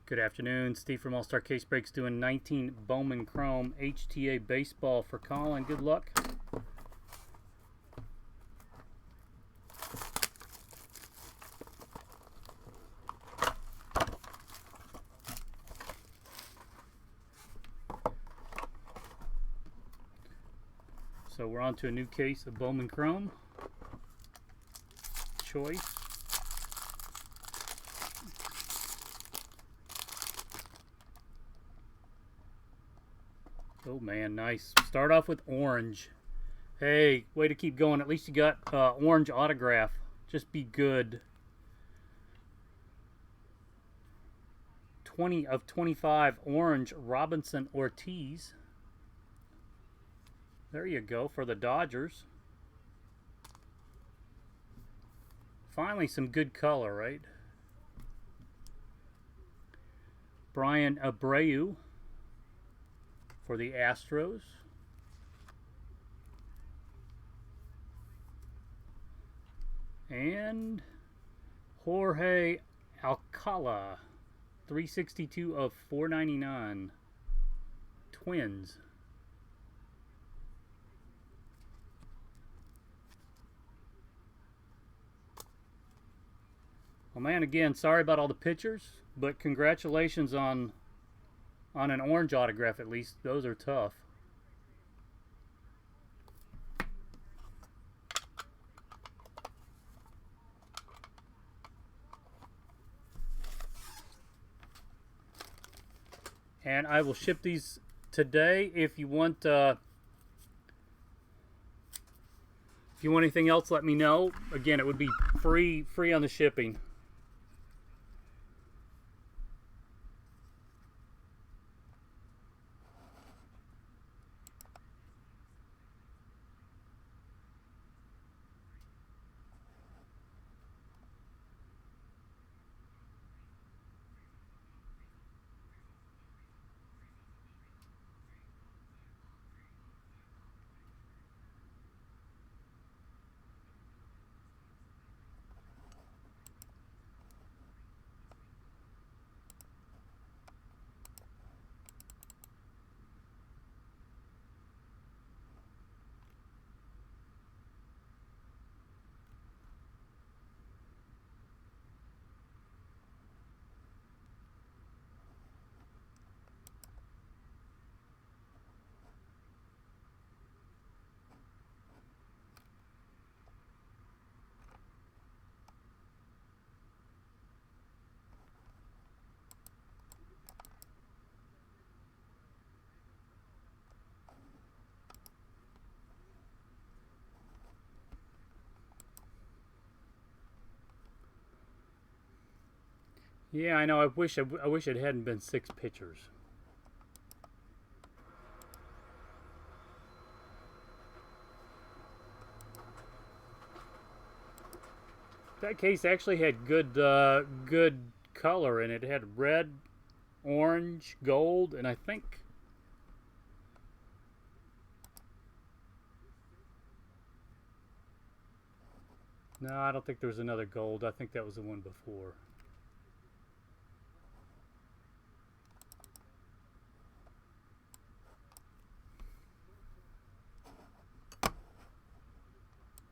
Good afternoon. Steve from All Star Case Breaks doing 19 Bowman Chrome HTA baseball for Colin. Good luck. So we're on to a new case of Bowman Chrome. Choice. Oh man, nice. Start off with orange. Hey, way to keep going. At least you got orange autograph. Just be good. 20 of 25 orange Robinson Ortiz. There you go for the Dodgers. Finally some good color, right? Brian Abreu for the Astros. And Jorge Alcala, 362 of 499. Twins. Well, man, again, sorry about all the pictures, but congratulations on an orange autograph at least. Those are tough. And I will ship these today. If you want anything else, let me know. Again, it would be free on the shipping. Yeah, I know. I wish it hadn't been 6 pitchers. That case actually had good color in it. It had red, orange, gold, and I think no, I don't think there was another gold. I think that was the one before.